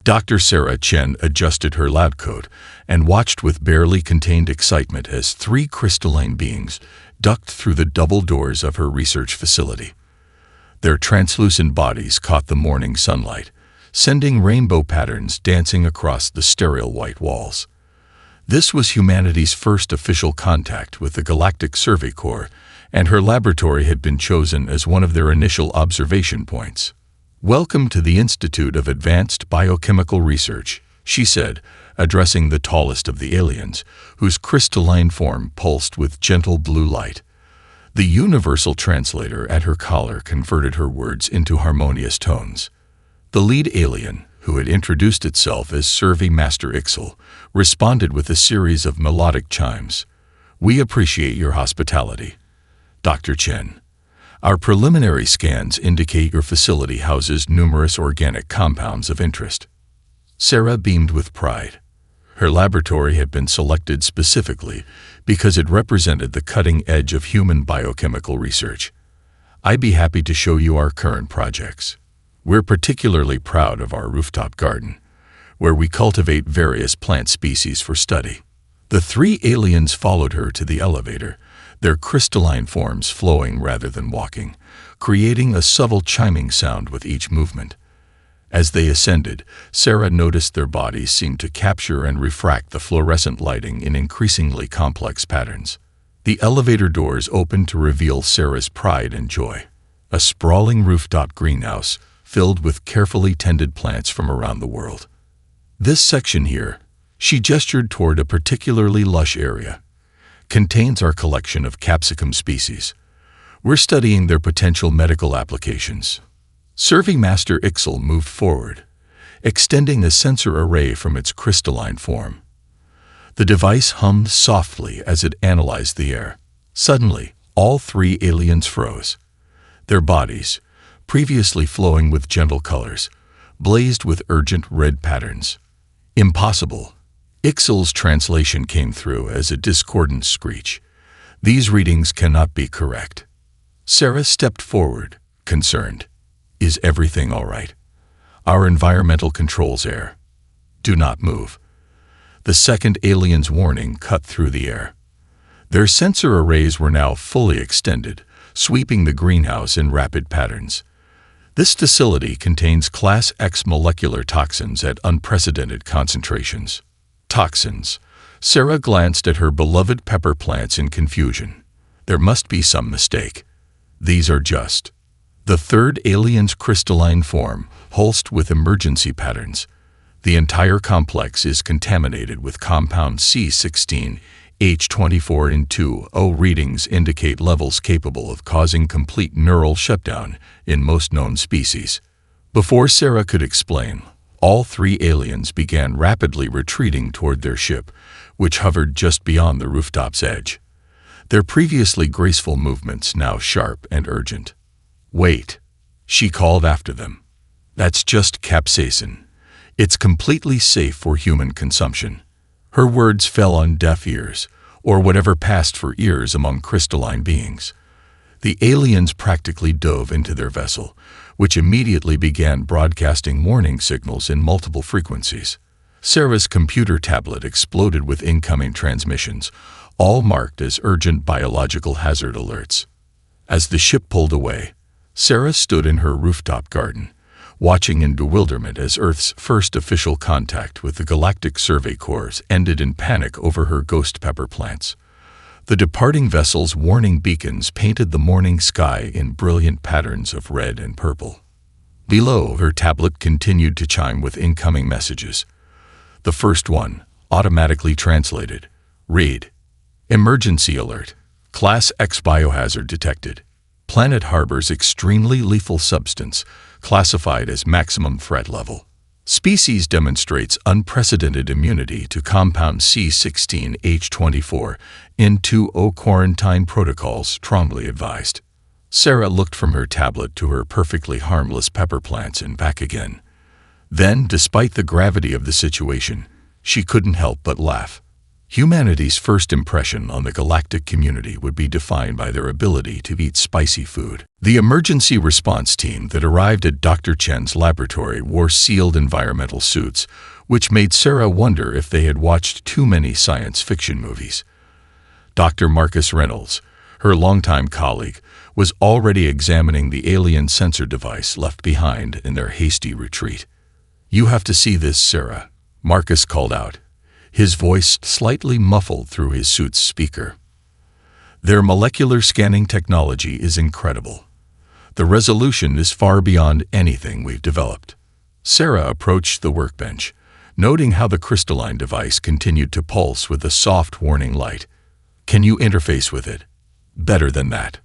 Dr. Sarah Chen adjusted her lab coat and watched with barely contained excitement as 3 crystalline beings ducked through the double doors of her research facility. Their translucent bodies caught the morning sunlight, sending rainbow patterns dancing across the sterile white walls. This was humanity's first official contact with the Galactic Survey Corps, and her laboratory had been chosen as one of their initial observation points. "Welcome to the Institute of Advanced Biochemical Research," she said, addressing the tallest of the aliens, whose crystalline form pulsed with gentle blue light. The universal translator at her collar converted her words into harmonious tones. The lead alien, who had introduced itself as Survey Master Ixel, responded with a series of melodic chimes. "We appreciate your hospitality, Dr. Chen. Our preliminary scans indicate your facility houses numerous organic compounds of interest." Sarah beamed with pride. Her laboratory had been selected specifically because it represented the cutting edge of human biochemical research. "I'd be happy to show you our current projects. We're particularly proud of our rooftop garden, where we cultivate various plant species for study." The 3 aliens followed her to the elevator, their crystalline forms flowing rather than walking, creating a subtle chiming sound with each movement. As they ascended, Sarah noticed their bodies seemed to capture and refract the fluorescent lighting in increasingly complex patterns. The elevator doors opened to reveal Sarah's pride and joy, a sprawling rooftop greenhouse filled with carefully tended plants from around the world. "This section here," she gestured toward a particularly lush area, "contains our collection of capsicum species. We're studying their potential medical applications." Survey Master Ixel moved forward, extending a sensor array from its crystalline form. The device hummed softly as it analyzed the air. Suddenly, all 3 aliens froze. Their bodies, previously flowing with gentle colors, blazed with urgent red patterns. "Impossible." Ixel's translation came through as a discordant screech. "These readings cannot be correct." Sarah stepped forward, concerned. "Is everything all right? Our environmental controls air. Do not move." The second alien's warning cut through the air. Their sensor arrays were now fully extended, sweeping the greenhouse in rapid patterns. "This facility contains Class X molecular toxins at unprecedented concentrations." Toxins. Sarah glanced at her beloved pepper plants in confusion. There must be some mistake. "These are just..." The third alien's crystalline form pulsed with emergency patterns. "The entire complex is contaminated with compound C16H24 in 2.0 readings indicate levels capable of causing complete neural shutdown in most known species." Before Sarah could explain, all 3 aliens began rapidly retreating toward their ship, which hovered just beyond the rooftop's edge. Their previously graceful movements now sharp and urgent. "Wait," she called after them. "That's just capsaicin. It's completely safe for human consumption." Her words fell on deaf ears, or whatever passed for ears among crystalline beings. The aliens practically dove into their vessel, which immediately began broadcasting warning signals in multiple frequencies. Sarah's computer tablet exploded with incoming transmissions, all marked as urgent biological hazard alerts. As the ship pulled away, Sarah stood in her rooftop garden, watching in bewilderment as Earth's first official contact with the Galactic Survey Corps ended in panic over her ghost pepper plants. The departing vessel's warning beacons painted the morning sky in brilliant patterns of red and purple. Below, her tablet continued to chime with incoming messages. The first one, automatically translated, read: "Emergency alert. Class X biohazard detected. Planet harbors extremely lethal substance, classified as maximum threat level. Species demonstrates unprecedented immunity to compound C16H24 in 2.0 quarantine protocols strongly advised." Sarah looked from her tablet to her perfectly harmless pepper plants and back again. Then, despite the gravity of the situation, she couldn't help but laugh. Humanity's first impression on the galactic community would be defined by their ability to eat spicy food. The emergency response team that arrived at Dr. Chen's laboratory wore sealed environmental suits, which made Sarah wonder if they had watched too many science fiction movies. Dr. Marcus Reynolds, her longtime colleague, was already examining the alien sensor device left behind in their hasty retreat. "You have to see this, Sarah," Marcus called out, his voice slightly muffled through his suit's speaker. "Their molecular scanning technology is incredible. The resolution is far beyond anything we've developed." Sarah approached the workbench, noting how the crystalline device continued to pulse with a soft warning light. "Can you interface with it?" "Better than that."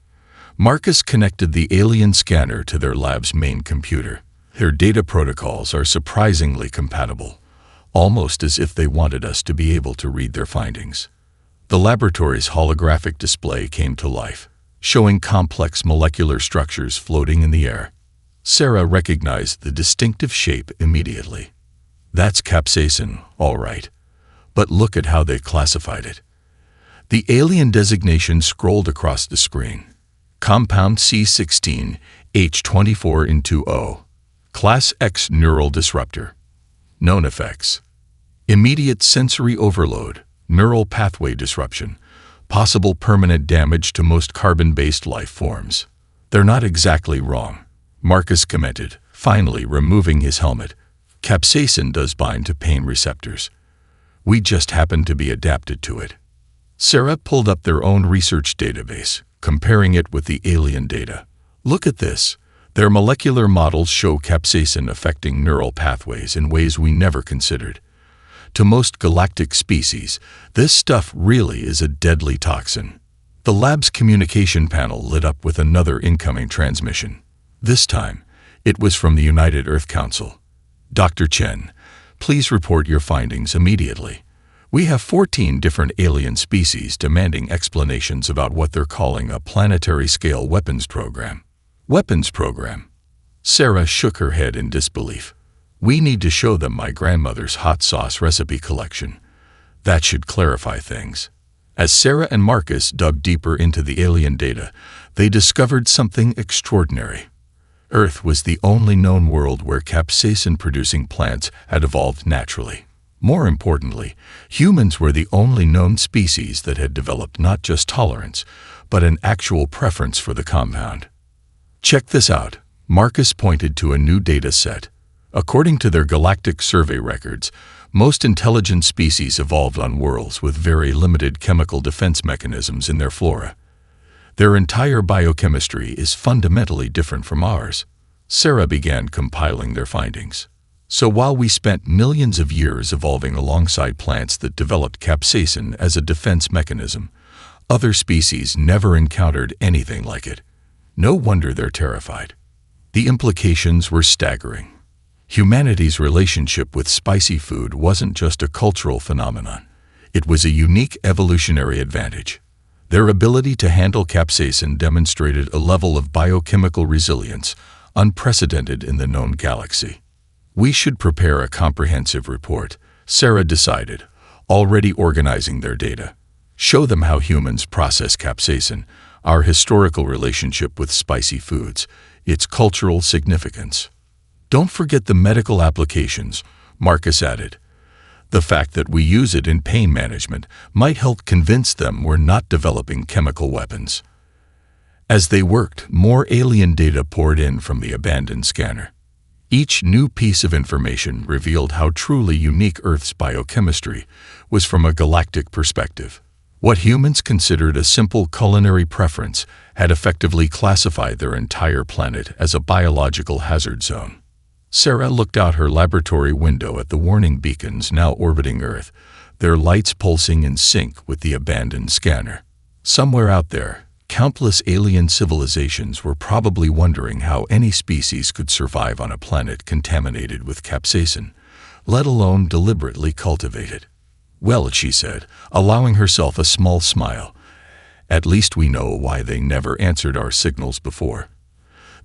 Marcus connected the alien scanner to their lab's main computer. "Their data protocols are surprisingly compatible, almost as if they wanted us to be able to read their findings." The laboratory's holographic display came to life, showing complex molecular structures floating in the air. Sarah recognized the distinctive shape immediately. "That's capsaicin, all right. But look at how they classified it." The alien designation scrolled across the screen. Compound C16, H24N2O. Class X neural disruptor. Known effects: immediate sensory overload, neural pathway disruption, possible permanent damage to most carbon-based life forms. "They're not exactly wrong," Marcus commented, finally removing his helmet. "Capsaicin does bind to pain receptors. We just happen to be adapted to it." Sarah pulled up their own research database, comparing it with the alien data. "Look at this. Their molecular models show capsaicin affecting neural pathways in ways we never considered. To most galactic species, this stuff really is a deadly toxin." The lab's communication panel lit up with another incoming transmission. This time, it was from the United Earth Council. "Dr. Chen, please report your findings immediately. We have 14 different alien species demanding explanations about what they're calling a planetary-scale weapons program." "Weapons program?" Sarah shook her head in disbelief. "We need to show them my grandmother's hot sauce recipe collection. That should clarify things." As Sarah and Marcus dug deeper into the alien data, they discovered something extraordinary. Earth was the only known world where capsaicin-producing plants had evolved naturally. More importantly, humans were the only known species that had developed not just tolerance, but an actual preference for the compound. "Check this out," Marcus pointed to a new data set. According to their galactic survey records, most intelligent species evolved on worlds with very limited chemical defense mechanisms in their flora. Their entire biochemistry is fundamentally different from ours. Sarah began compiling their findings. "So while we spent millions of years evolving alongside plants that developed capsaicin as a defense mechanism, other species never encountered anything like it. No wonder they're terrified." The implications were staggering. Humanity's relationship with spicy food wasn't just a cultural phenomenon. It was a unique evolutionary advantage. Their ability to handle capsaicin demonstrated a level of biochemical resilience unprecedented in the known galaxy. "We should prepare a comprehensive report," Sarah decided, already organizing their data. "Show them how humans process capsaicin, our historical relationship with spicy foods, its cultural significance. Don't forget the medical applications," Marcus added. "The fact that we use it in pain management might help convince them we're not developing chemical weapons." As they worked, more alien data poured in from the abandoned scanner. Each new piece of information revealed how truly unique Earth's biochemistry was from a galactic perspective. What humans considered a simple culinary preference had effectively classified their entire planet as a biological hazard zone. Sarah looked out her laboratory window at the warning beacons now orbiting Earth, their lights pulsing in sync with the abandoned scanner. Somewhere out there, countless alien civilizations were probably wondering how any species could survive on a planet contaminated with capsaicin, let alone deliberately cultivated. "Well," she said, allowing herself a small smile, "at least we know why they never answered our signals before."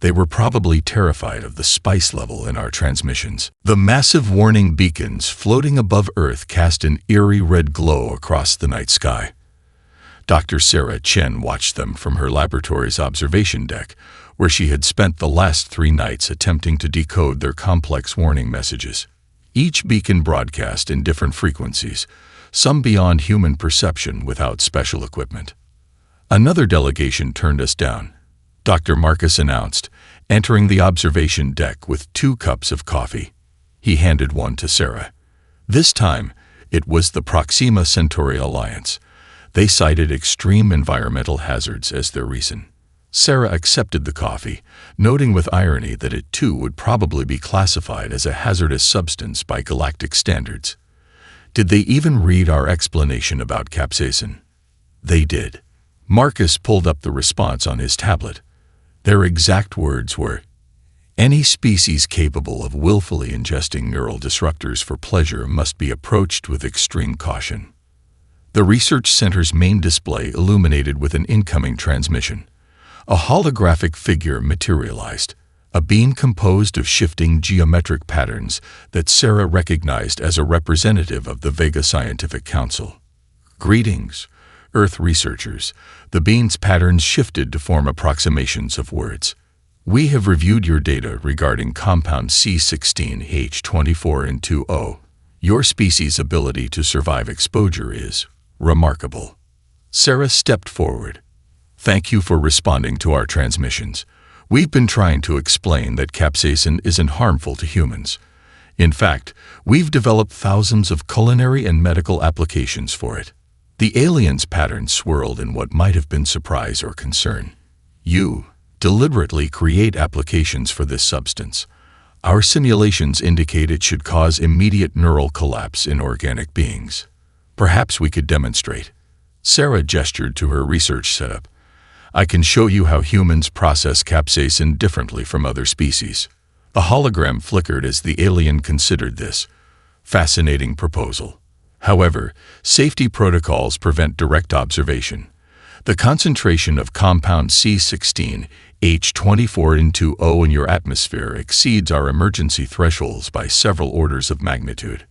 They were probably terrified of the spice level in our transmissions. The massive warning beacons floating above Earth cast an eerie red glow across the night sky. Dr. Sarah Chen watched them from her laboratory's observation deck, where she had spent the last 3 nights attempting to decode their complex warning messages. Each beacon broadcast in different frequencies, some beyond human perception without special equipment. Another delegation turned us down. Dr. Marcus announced, entering the observation deck with 2 cups of coffee. He handed one to Sarah. This time, it was the Proxima Centauri Alliance. They cited extreme environmental hazards as their reason. Sarah accepted the coffee, noting with irony that it too would probably be classified as a hazardous substance by galactic standards. Did they even read our explanation about capsaicin? They did. Marcus pulled up the response on his tablet. Their exact words were, "Any species capable of willfully ingesting neural disruptors for pleasure must be approached with extreme caution." The research center's main display illuminated with an incoming transmission. A holographic figure materialized, a being composed of shifting geometric patterns that Sarah recognized as a representative of the Vega Scientific Council. "Greetings, Earth researchers." The being's patterns shifted to form approximations of words. "We have reviewed your data regarding compound C16H24N20. Your species' ability to survive exposure is remarkable." Sarah stepped forward. "Thank you for responding to our transmissions. We've been trying to explain that capsaicin isn't harmful to humans. In fact, we've developed thousands of culinary and medical applications for it." The alien's pattern swirled in what might have been surprise or concern. "You deliberately create applications for this substance. Our simulations indicate it should cause immediate neural collapse in organic beings. Perhaps we could demonstrate." Sarah gestured to her research setup. "I can show you how humans process capsaicin differently from other species." The hologram flickered as the alien considered this fascinating proposal. However, safety protocols prevent direct observation. The concentration of compound C16H24N20 in your atmosphere exceeds our emergency thresholds by several orders of magnitude.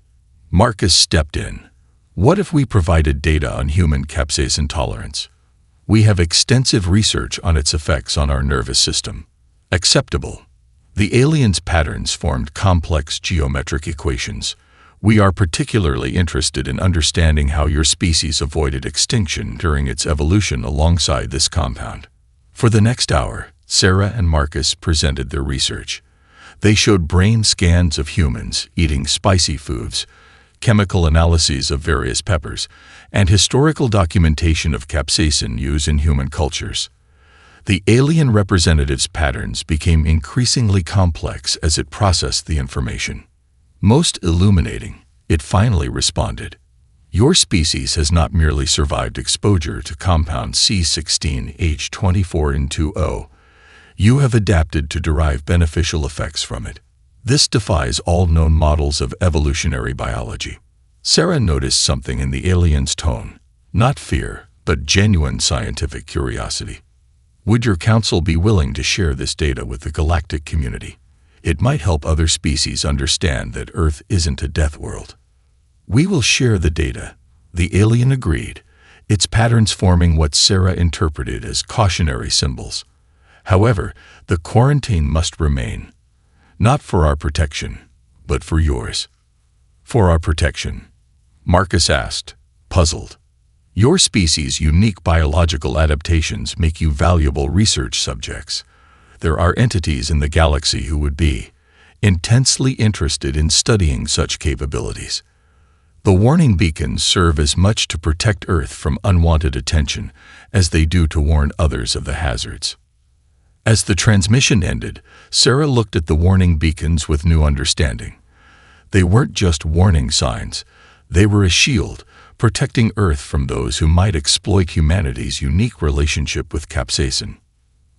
Marcus stepped in. "What if we provided data on human capsaicin tolerance? We have extensive research on its effects on our nervous system." "Acceptable." The alien's patterns formed complex geometric equations. "We are particularly interested in understanding how your species avoided extinction during its evolution alongside this compound." For the next hour, Sarah and Marcus presented their research. They showed brain scans of humans eating spicy foods, chemical analyses of various peppers, and historical documentation of capsaicin use in human cultures. The alien representative's patterns became increasingly complex as it processed the information. Most illuminating, it finally responded. "Your species has not merely survived exposure to compound C16H24N20. You have adapted to derive beneficial effects from it. This defies all known models of evolutionary biology." Sarah noticed something in the alien's tone, not fear, but genuine scientific curiosity. "Would your council be willing to share this data with the galactic community? It might help other species understand that Earth isn't a death world." "We will share the data," the alien agreed, its patterns forming what Sarah interpreted as cautionary symbols. "However, the quarantine must remain. Not for our protection, but for yours." "For our protection?" Marcus asked, puzzled. "Your species' unique biological adaptations make you valuable research subjects. There are entities in the galaxy who would be intensely interested in studying such capabilities." The warning beacons serve as much to protect Earth from unwanted attention as they do to warn others of the hazards. As the transmission ended, Sarah looked at the warning beacons with new understanding. They weren't just warning signs. They were a shield, protecting Earth from those who might exploit humanity's unique relationship with capsaicin.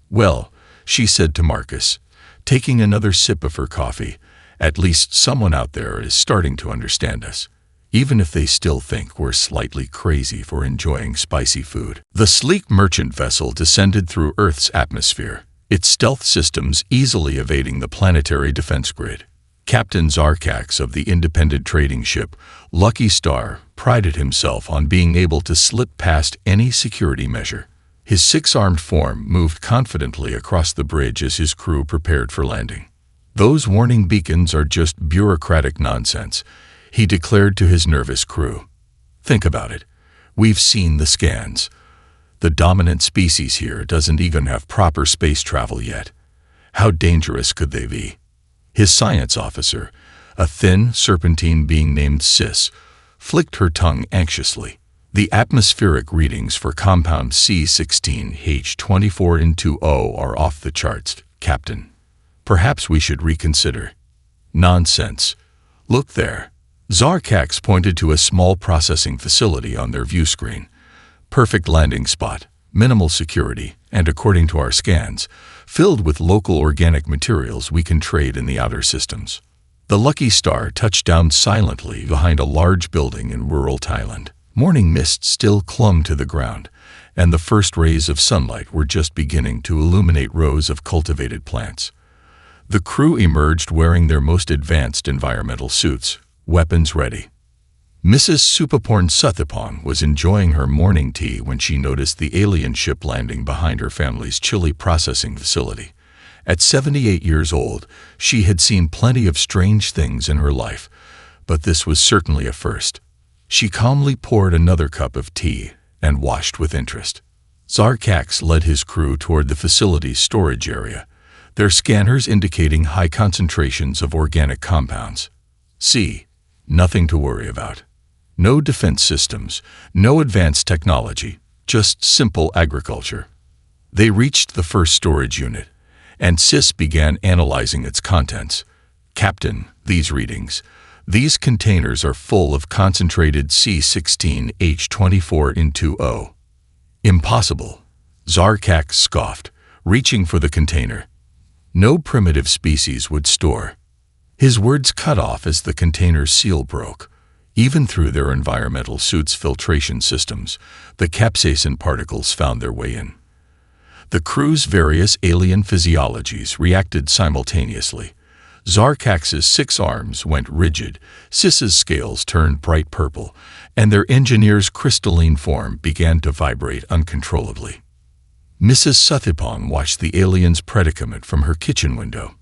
"Well," she said to Marcus, taking another sip of her coffee, "at least someone out there is starting to understand us, even if they still think we're slightly crazy for enjoying spicy food." The sleek merchant vessel descended through Earth's atmosphere, its stealth systems easily evading the planetary defense grid. Captain Zarkax of the independent trading ship Lucky Star prided himself on being able to slip past any security measure. His six-armed form moved confidently across the bridge as his crew prepared for landing. "Those warning beacons are just bureaucratic nonsense," he declared to his nervous crew. "Think about it. We've seen the scans. The dominant species here doesn't even have proper space travel yet. How dangerous could they be?" His science officer, a thin serpentine being named Sis, flicked her tongue anxiously. "The atmospheric readings for compound C16H24N20 are off the charts, Captain. Perhaps we should reconsider." "Nonsense. Look there." Zarkax pointed to a small processing facility on their view screen. "Perfect landing spot, minimal security, and according to our scans, filled with local organic materials we can trade in the outer systems." The Lucky Star touched down silently behind a large building in rural Thailand. Morning mist still clung to the ground, and the first rays of sunlight were just beginning to illuminate rows of cultivated plants. The crew emerged wearing their most advanced environmental suits, weapons ready. Mrs. Supaporn Suthapon was enjoying her morning tea when she noticed the alien ship landing behind her family's chili processing facility. At 78 years old, she had seen plenty of strange things in her life, but this was certainly a first. She calmly poured another cup of tea and watched with interest. Zarkax led his crew toward the facility's storage area, their scanners indicating high concentrations of organic compounds. "See, nothing to worry about. No defense systems, no advanced technology, just simple agriculture." They reached the first storage unit, and Sis began analyzing its contents. "Captain, these readings. These containers are full of concentrated C16H24N20. "Impossible," Zarkax scoffed, reaching for the container. "No primitive species would store." His words cut off as the container's seal broke. Even through their environmental suits' filtration systems, the capsaicin particles found their way in. The crew's various alien physiologies reacted simultaneously. Zarkax's 6 arms went rigid, Sis's scales turned bright purple, and their engineer's crystalline form began to vibrate uncontrollably. Mrs. Suthapon watched the alien's predicament from her kitchen window.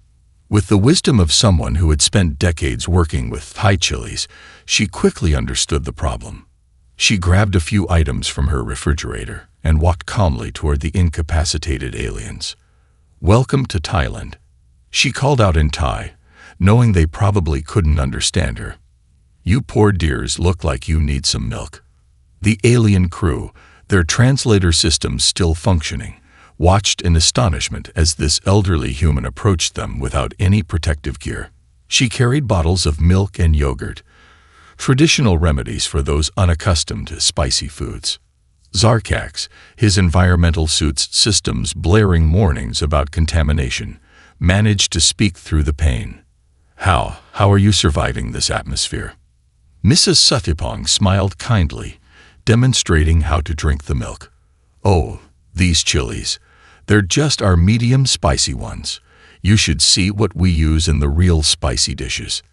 With the wisdom of someone who had spent decades working with Thai chilies, she quickly understood the problem. She grabbed a few items from her refrigerator and walked calmly toward the incapacitated aliens. "Welcome to Thailand," she called out in Thai, knowing they probably couldn't understand her. "You poor dears look like you need some milk." The alien crew, their translator systems still functioning, watched in astonishment as this elderly human approached them without any protective gear. She carried bottles of milk and yogurt, traditional remedies for those unaccustomed to spicy foods. Zarkax, his environmental suit's systems blaring warnings about contamination, managed to speak through the pain. How are you surviving this atmosphere?" Mrs. Suthapong smiled kindly, demonstrating how to drink the milk. "Oh, these chilies. They're just our medium spicy ones. You should see what we use in the real spicy dishes."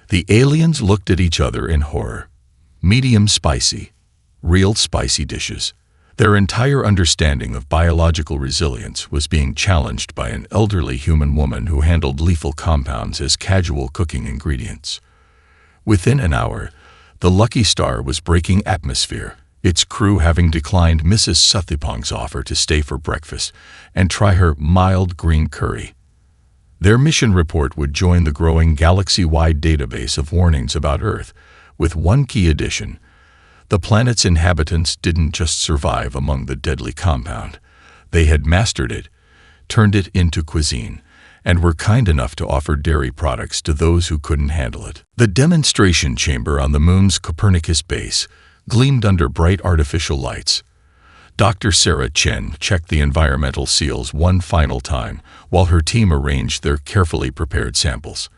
The aliens looked at each other in horror. Medium spicy, real spicy dishes. Their entire understanding of biological resilience was being challenged by an elderly human woman who handled lethal compounds as casual cooking ingredients. Within an hour, the Lucky Star was breaking atmosphere, its crew having declined Mrs. Suthapong's offer to stay for breakfast and try her mild green curry. Their mission report would join the growing galaxy-wide database of warnings about Earth, with one key addition. The planet's inhabitants didn't just survive among the deadly compound. They had mastered it, turned it into cuisine, and were kind enough to offer dairy products to those who couldn't handle it. The demonstration chamber on the moon's Copernicus base gleamed under bright artificial lights. Dr. Sarah Chen checked the environmental seals one final time while her team arranged their carefully prepared samples.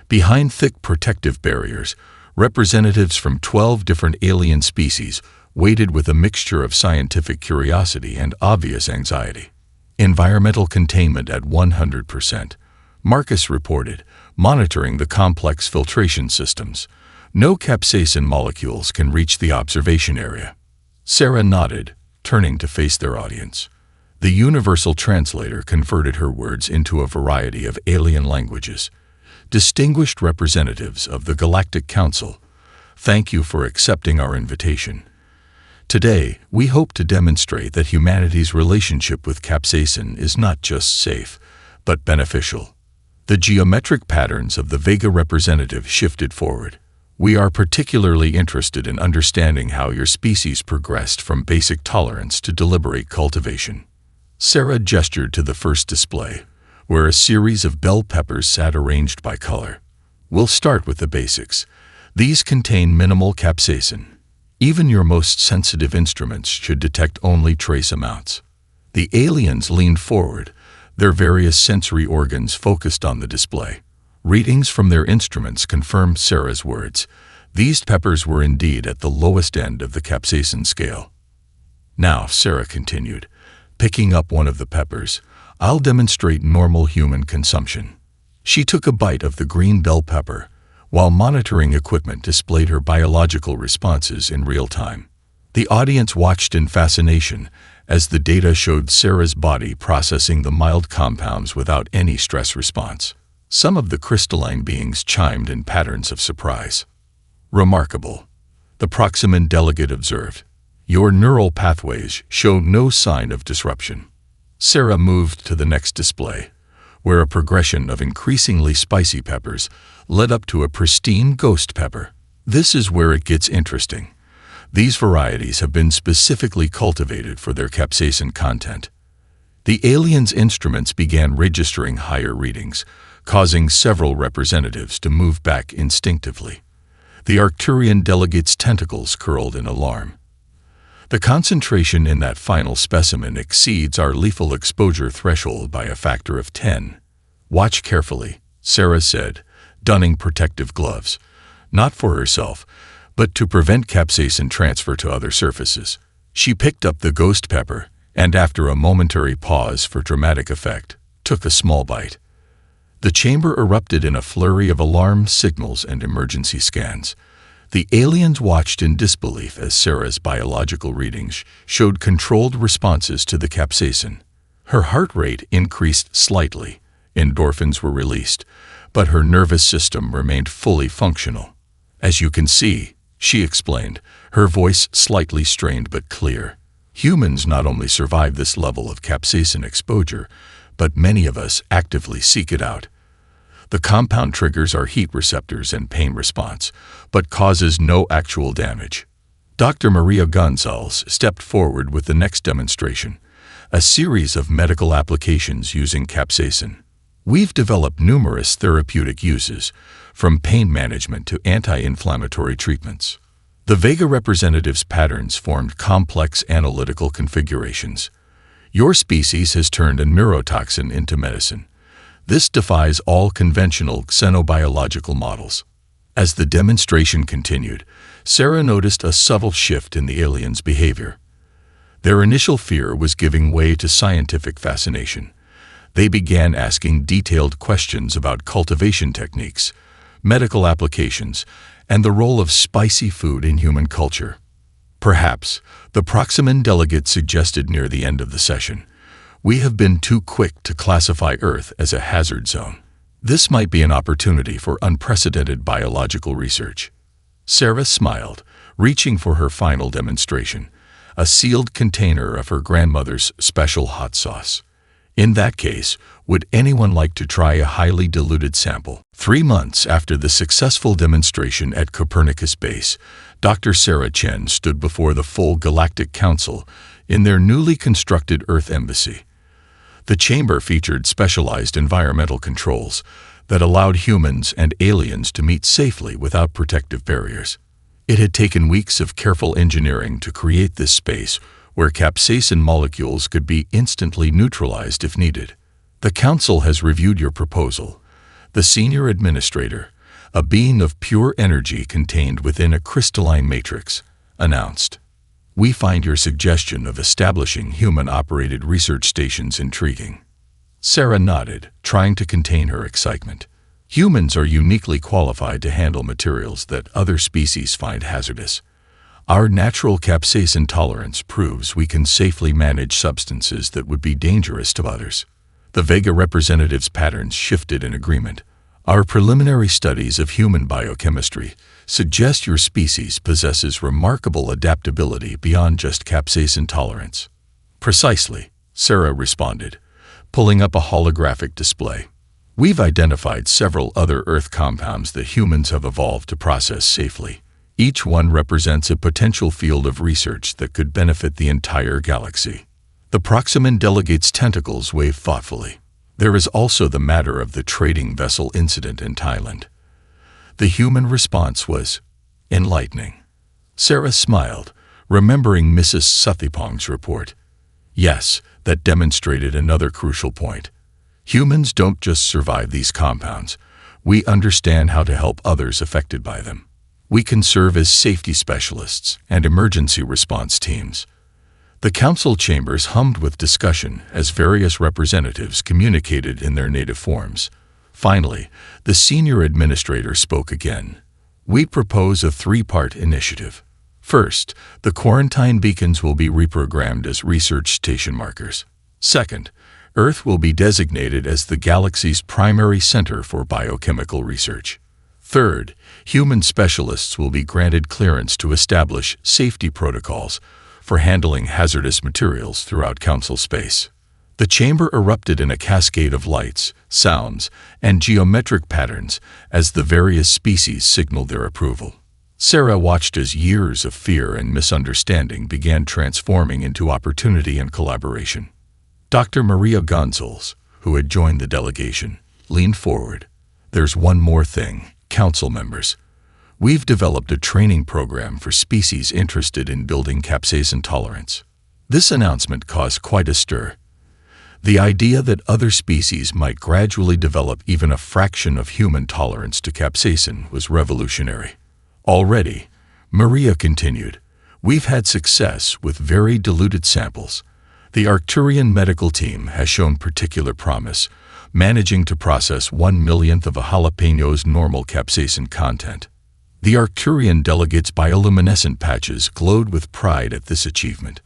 Behind thick protective barriers, representatives from 12 different alien species waited with a mixture of scientific curiosity and obvious anxiety. Environmental containment at 100%. Marcus reported, monitoring the complex filtration systems. No capsaicin molecules can reach the observation area. Sarah nodded, turning to face their audience. The universal translator converted her words into a variety of alien languages. Distinguished representatives of the Galactic Council, thank you for accepting our invitation. Today, we hope to demonstrate that humanity's relationship with capsaicin is not just safe, but beneficial. The geometric patterns of the Vega representative shifted forward. We are particularly interested in understanding how your species progressed from basic tolerance to deliberate cultivation. Sarah gestured to the first display, where a series of bell peppers sat arranged by color. We'll start with the basics. These contain minimal capsaicin. Even your most sensitive instruments should detect only trace amounts. The aliens leaned forward, their various sensory organs focused on the display. Readings from their instruments confirmed Sarah's words. These peppers were indeed at the lowest end of the capsaicin scale. Now, Sarah continued, picking up one of the peppers, I'll demonstrate normal human consumption. She took a bite of the green bell pepper, while monitoring equipment displayed her biological responses in real time. The audience watched in fascination as the data showed Sarah's body processing the mild compounds without any stress response. Some of the crystalline beings chimed in patterns of surprise. Remarkable, the Proximan delegate observed. Your neural pathways show no sign of disruption. Sarah moved to the next display, where a progression of increasingly spicy peppers led up to a pristine ghost pepper. This is where it gets interesting. These varieties have been specifically cultivated for their capsaicin content. The aliens' instruments began registering higher readings, causing several representatives to move back instinctively. The Arcturian delegate's tentacles curled in alarm. The concentration in that final specimen exceeds our lethal exposure threshold by a factor of 10. Watch carefully, Sarah said, donning protective gloves, not for herself, but to prevent capsaicin transfer to other surfaces. She picked up the ghost pepper and, after a momentary pause for dramatic effect, took a small bite. The chamber erupted in a flurry of alarm signals and emergency scans. The aliens watched in disbelief as Sarah's biological readings showed controlled responses to the capsaicin. Her heart rate increased slightly, endorphins were released, but her nervous system remained fully functional. As you can see, she explained, her voice slightly strained but clear. Humans not only survive this level of capsaicin exposure, but many of us actively seek it out. The compound triggers our heat receptors and pain response, but causes no actual damage. Dr. Maria Gonzalez stepped forward with the next demonstration, a series of medical applications using capsaicin. We've developed numerous therapeutic uses, from pain management to anti-inflammatory treatments. The Vega representative's patterns formed complex analytical configurations. Your species has turned a neurotoxin into medicine. This defies all conventional xenobiological models. As the demonstration continued, Sarah noticed a subtle shift in the aliens' behavior. Their initial fear was giving way to scientific fascination. They began asking detailed questions about cultivation techniques, medical applications, and the role of spicy food in human culture. Perhaps, the Proximan delegate suggested near the end of the session, we have been too quick to classify Earth as a hazard zone. This might be an opportunity for unprecedented biological research. Sarah smiled, reaching for her final demonstration, a sealed container of her grandmother's special hot sauce. In that case, would anyone like to try a highly diluted sample? 3 months after the successful demonstration at Copernicus Base, Dr. Sarah Chen stood before the full Galactic Council in their newly constructed Earth Embassy. The chamber featured specialized environmental controls that allowed humans and aliens to meet safely without protective barriers. It had taken weeks of careful engineering to create this space where capsaicin molecules could be instantly neutralized if needed. The Council has reviewed your proposal. The senior administrator, a being of pure energy contained within a crystalline matrix, announced. We find your suggestion of establishing human-operated research stations intriguing." Sarah nodded, trying to contain her excitement. Humans are uniquely qualified to handle materials that other species find hazardous. Our natural capsaicin tolerance proves we can safely manage substances that would be dangerous to others. The Vega representative's patterns shifted in agreement. Our preliminary studies of human biochemistry suggest your species possesses remarkable adaptability beyond just capsaicin tolerance. "Precisely," Sarah responded, pulling up a holographic display. "We've identified several other Earth compounds that humans have evolved to process safely. Each one represents a potential field of research that could benefit the entire galaxy." The Proximan delegate's tentacles waved thoughtfully. "There is also the matter of the trading vessel incident in Thailand." The human response was enlightening. Sarah smiled, remembering Mrs. Suthipong's report. Yes, that demonstrated another crucial point. Humans don't just survive these compounds. We understand how to help others affected by them. We can serve as safety specialists and emergency response teams. The council chambers hummed with discussion as various representatives communicated in their native forms. Finally, the senior administrator spoke again. "We propose a three-part initiative. First, the quarantine beacons will be reprogrammed as research station markers. Second, Earth will be designated as the galaxy's primary center for biochemical research. Third, human specialists will be granted clearance to establish safety protocols for handling hazardous materials throughout council space." The chamber erupted in a cascade of lights, sounds, and geometric patterns as the various species signaled their approval. Sarah watched as years of fear and misunderstanding began transforming into opportunity and collaboration. Dr. Maria Gonzalez, who had joined the delegation, leaned forward. "There's one more thing, council members. We've developed a training program for species interested in building capsaicin tolerance." This announcement caused quite a stir. The idea that other species might gradually develop even a fraction of human tolerance to capsaicin was revolutionary. "Already," Maria continued, "we've had success with very diluted samples. The Arcturian medical team has shown particular promise, managing to process 1/1,000,000th of a jalapeno's normal capsaicin content." The Arcturian delegates' bioluminescent patches glowed with pride at this achievement.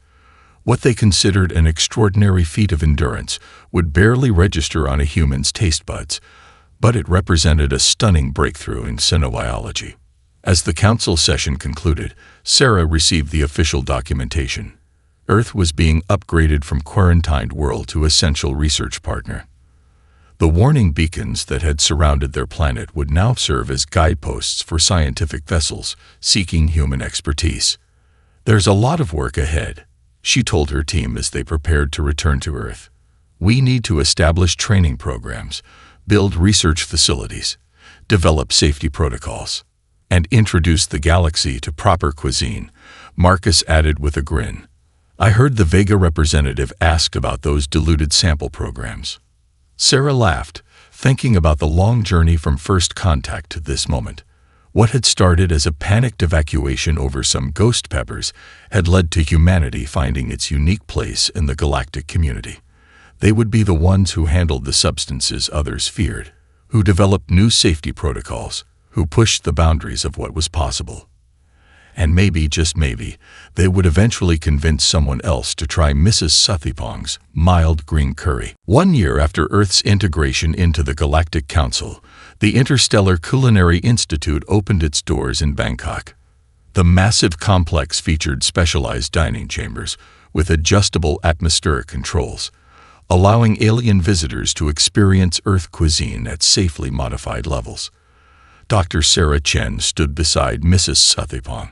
What they considered an extraordinary feat of endurance would barely register on a human's taste buds, but it represented a stunning breakthrough in xenobiology. As the council session concluded, Sarah received the official documentation. Earth was being upgraded from quarantined world to essential research partner. The warning beacons that had surrounded their planet would now serve as guideposts for scientific vessels seeking human expertise. "There's a lot of work ahead," she told her team as they prepared to return to Earth. "We need to establish training programs, build research facilities, develop safety protocols, and introduce the galaxy to proper cuisine," Marcus added with a grin. "I heard the Vega representative ask about those diluted sample programs." Sarah laughed, thinking about the long journey from first contact to this moment. What had started as a panicked evacuation over some ghost peppers had led to humanity finding its unique place in the galactic community. They would be the ones who handled the substances others feared, who developed new safety protocols, who pushed the boundaries of what was possible. And maybe, just maybe, they would eventually convince someone else to try Mrs. Suthipong's mild green curry. 1 year after Earth's integration into the Galactic Council, the Interstellar Culinary Institute opened its doors in Bangkok. The massive complex featured specialized dining chambers with adjustable atmospheric controls, allowing alien visitors to experience Earth cuisine at safely modified levels. Dr. Sarah Chen stood beside Mrs. Suthipong,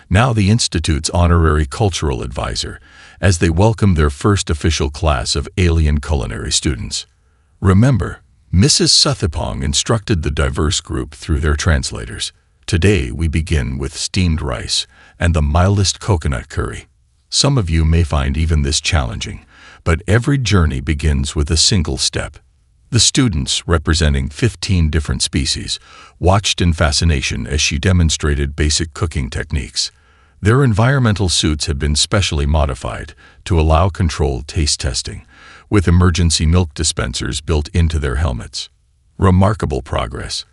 now the Institute's honorary cultural advisor, as they welcomed their first official class of alien culinary students. "Remember," Mrs. Suthipong instructed the diverse group through their translators, "today we begin with steamed rice and the mildest coconut curry. Some of you may find even this challenging, but every journey begins with a single step." The students, representing 15 different species, watched in fascination as she demonstrated basic cooking techniques. Their environmental suits had been specially modified to allow controlled taste testing, with emergency milk dispensers built into their helmets. Remarkable progress.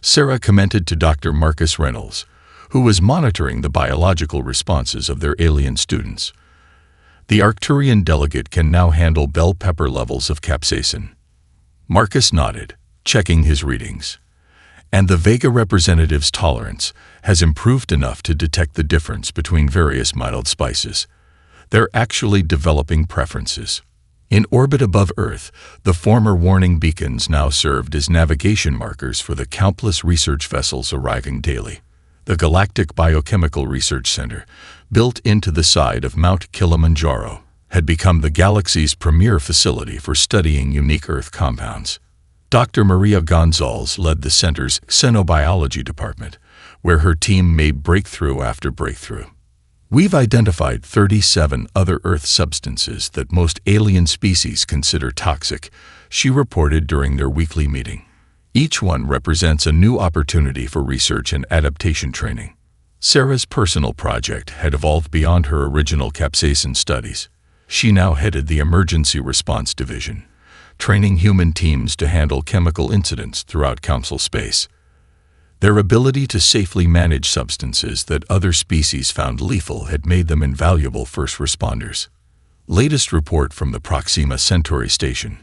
Sarah commented to Dr. Marcus Reynolds, who was monitoring the biological responses of their alien students. The Arcturian delegate can now handle bell pepper levels of capsaicin. Marcus nodded, checking his readings. And the Vega representative's tolerance has improved enough to detect the difference between various mild spices. They're actually developing preferences. In orbit above Earth, the former warning beacons now served as navigation markers for the countless research vessels arriving daily. The Galactic Biochemical Research Center, built into the side of Mount Kilimanjaro, had become the galaxy's premier facility for studying unique Earth compounds. Dr. Maria Gonzalez led the center's xenobiology department, where her team made breakthrough after breakthrough. We've identified 37 other Earth substances that most alien species consider toxic, she reported during their weekly meeting. Each one represents a new opportunity for research and adaptation training. Sarah's personal project had evolved beyond her original capsaicin studies. She now headed the Emergency Response Division, training human teams to handle chemical incidents throughout Council space. Their ability to safely manage substances that other species found lethal had made them invaluable first responders. Latest report from the Proxima Centauri station,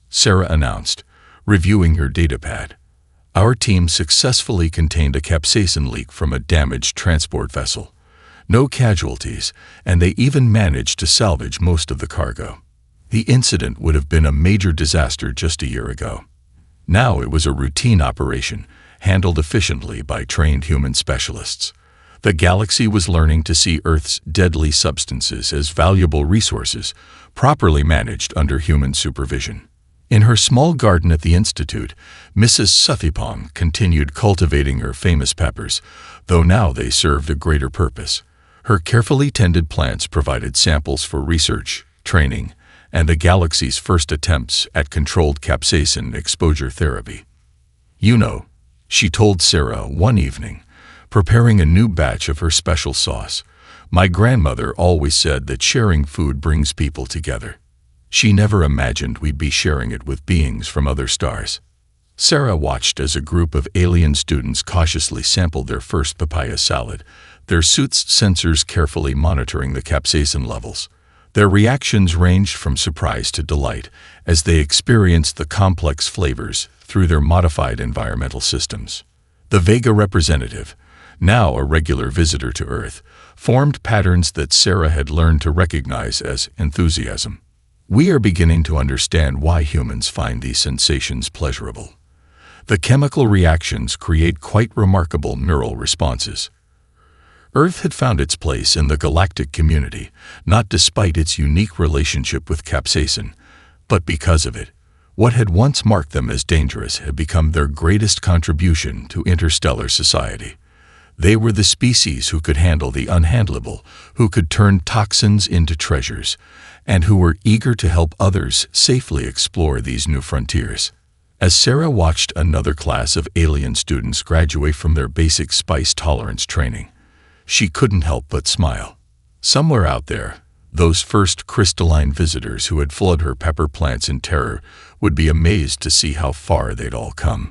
Sarah announced, reviewing her datapad. Our team successfully contained a capsaicin leak from a damaged transport vessel. No casualties, and they even managed to salvage most of the cargo. The incident would have been a major disaster just a year ago. Now it was a routine operation, handled efficiently by trained human specialists. The galaxy was learning to see Earth's deadly substances as valuable resources, properly managed under human supervision. In her small garden at the Institute, Mrs. Suffipong continued cultivating her famous peppers, though now they served a greater purpose. Her carefully tended plants provided samples for research, training, and the galaxy's first attempts at controlled capsaicin exposure therapy. You know, she told Sarah one evening, preparing a new batch of her special sauce, my grandmother always said that sharing food brings people together. She never imagined we'd be sharing it with beings from other stars. Sarah watched as a group of alien students cautiously sampled their first papaya salad, their suit's sensors carefully monitoring the capsaicin levels. Their reactions ranged from surprise to delight as they experienced the complex flavors through their modified environmental systems. The Vega representative, now a regular visitor to Earth, formed patterns that Sarah had learned to recognize as enthusiasm. We are beginning to understand why humans find these sensations pleasurable. The chemical reactions create quite remarkable neural responses. Earth had found its place in the galactic community, not despite its unique relationship with capsaicin, but because of it. What had once marked them as dangerous had become their greatest contribution to interstellar society. They were the species who could handle the unhandleable, who could turn toxins into treasures, and who were eager to help others safely explore these new frontiers. As Sarah watched another class of alien students graduate from their basic spice tolerance training, she couldn't help but smile. Somewhere out there, those first crystalline visitors who had flooded her pepper plants in terror would be amazed to see how far they'd all come.